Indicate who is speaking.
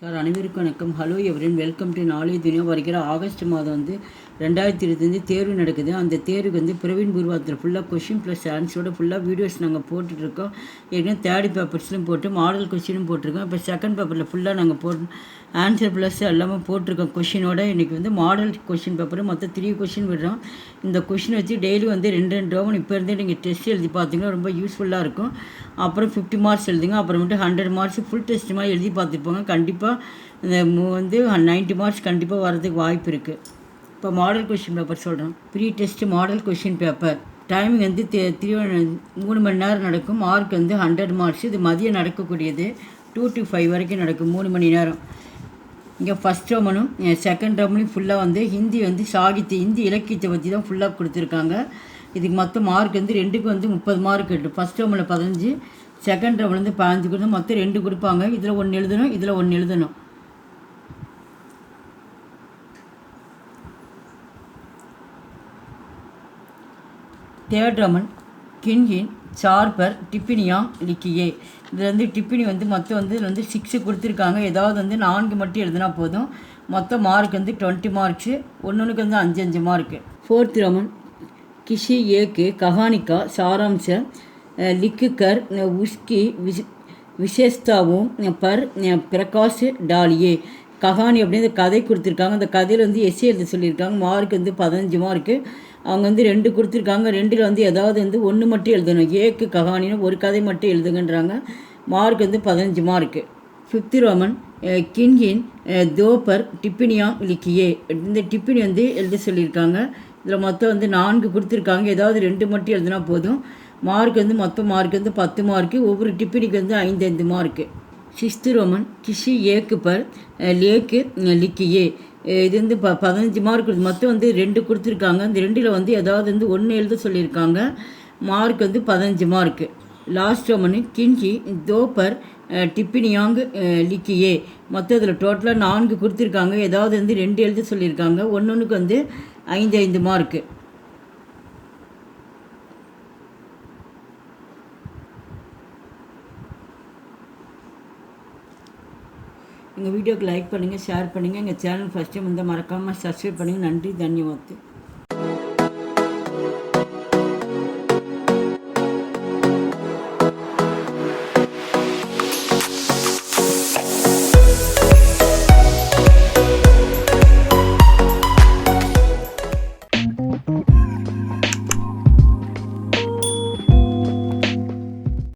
Speaker 1: Sir அனைவருக்கும் வணக்கம். Hello எவரின் welcome to நாளைய தினம். வருகிற ஆகஸ்ட் மாதம் 2025 தேர்வு நடக்குது. அந்த தேர்வுக்கு பிரவீன் பூர்வாத்தில் ஃபுல்லாக கொஷின் ப்ளஸ் ஆன்சரோட ஃபுல்லாக வீடியோஸ் நாங்கள் போட்டுட்ருக்கோம். ஏற்கனவே தேர்ட் பேப்பர்ஸ்லையும் போட்டு மாடல் கொஷினும் போட்டிருக்கோம். இப்போ செகண்ட் பேப்பரில் ஃபுல்லாக நாங்கள் ஆன்சர் ப்ளஸ் எல்லாமே போட்டிருக்கோம் கொஷினோட. இன்றைக்கி மாடல் கொஷின் பேப்பர் மொத்தம் 3 கொஷின் விடுறோம். இந்த கொஷின் வச்சு டெய்லி 2 ரோமன் இப்போ இருந்தே நீங்கள் டெஸ்ட் எழுதி பார்த்தீங்கன்னா ரொம்ப யூஸ்ஃபுல்லாக இருக்கும். அப்புறம் 50 மார்க்ஸ் எழுதுங்க. அப்புறமேட்டு 100 மார்க்ஸ் ஃபுல் டெஸ்ட் மாதிரி எழுதி பார்த்துருப்போங்க. கண்டிப்பாக இந்த 90 மார்க்ஸ் கண்டிப்பாக வரதுக்கு வாய்ப்பு இருக்குது. இப்போ மாடல் கொஷின் பேப்பர் சொல்கிறோம். Pre test model question paper timing 3 மணி நேரம் நடக்கும். Mark 100 marks. இது மதியம் நடக்கக்கூடியது. 2 to 5 வரைக்கும் நடக்கும், 3 மணி நேரம். இங்கே ஃபஸ்ட் ரோமனும் செகண்ட் ரோமனையும் ஃபுல்லாக ஹிந்தி சாகித்ய ஹிந்தி இலக்கியத்தை பற்றி தான் ஃபுல்லாக கொடுத்துருக்காங்க. இதுக்கு மொத்தம் மார்க் 2க்கு 30 மார்க் இருக்குது. ஃபஸ்ட் ரோமில் 15, செகண்ட் ரோமில் 15 கொடுத்து மொத்தம் 2 கொடுப்பாங்க. இதில் 1 எழுதணும், இதில் 1 எழுதணும். தேர்ட் ரோமன் கின்ஹின் சார்பர் டிப்பினியாங் லிக்கியே. இதில் டிப்பினி மொத்தம் இதில் 6 கொடுத்துருக்காங்க. ஏதாவது 4 மட்டும் எழுதுனா போதும். மொத்தம் மார்க் 20 மார்க்ஸு. ஒன்றுக்கு 5 மார்க்கு. ஃபோர்த் ரோமன் கிஷி ஏக்கு கஹானிக்கா சாராம்ச லிக்குக்கர் உஸ்கி விசேஷத்தாவும் பர் பிரகாஷ் டாலியே. கஹானி அப்படின்னு கதை கொடுத்துருக்காங்க. அந்த கதையில் எஸ்ஏ எழுத சொல்லியிருக்காங்க. Mark 15 mark. அவங்க 2 கொடுத்துருக்காங்க. 2ல் ஏதாவது 1 மட்டும் எழுதணும். ஏக்கு கஹானின்னு ஒரு கதை மட்டும் எழுதுங்கன்றாங்க. மார்க் 15 மார்க்கு. ஃபிஃப்த் ரோமன் கின்ஹின் தோப்பர் டிப்பினியாங் லிக்கியே. இந்த டிப்பினி எழுத சொல்லியிருக்காங்க. இதில் மொத்தம் 4 கொடுத்துருக்காங்க. ஏதாவது 2 மட்டும் எழுதுனா போதும். மார்க் மொத்தம் மார்க் 10 மார்க்கு. ஒவ்வொரு டிப்பினிக்கு 5 மார்க்கு. சிக்ஸ்த் ரோமன் கிஷி ஏக்கு பர் லேக்கு லிக்கியே. இது 15 மார்க். மொத்தம் 2 கொடுத்துருக்காங்க. அந்த 2ல் ஏதாவது 1 எழுத சொல்லியிருக்காங்க. Mark 15 mark. லாஸ்ட் ரோமனு கின்ஹி தோப்பர் டிப்பினியாங் லிக்கியே. மொத்தம் இதில் டோட்டலாக 4 கொடுத்துருக்காங்க. ஏதாவது 2 எழுத சொல்லியிருக்காங்க. ஒன்றுக்கு 5 மார்க்கு. எங்கள் வீடியோக்கு லைக் பண்ணுங்கள், ஷேர் பண்ணுங்கள். எங்கள் சேனல் ஃபஸ்ட் டைம் மறக்காமல் சப்ஸ்கிரைப் பண்ணுங்கள். நன்றி, தன்யவாத்.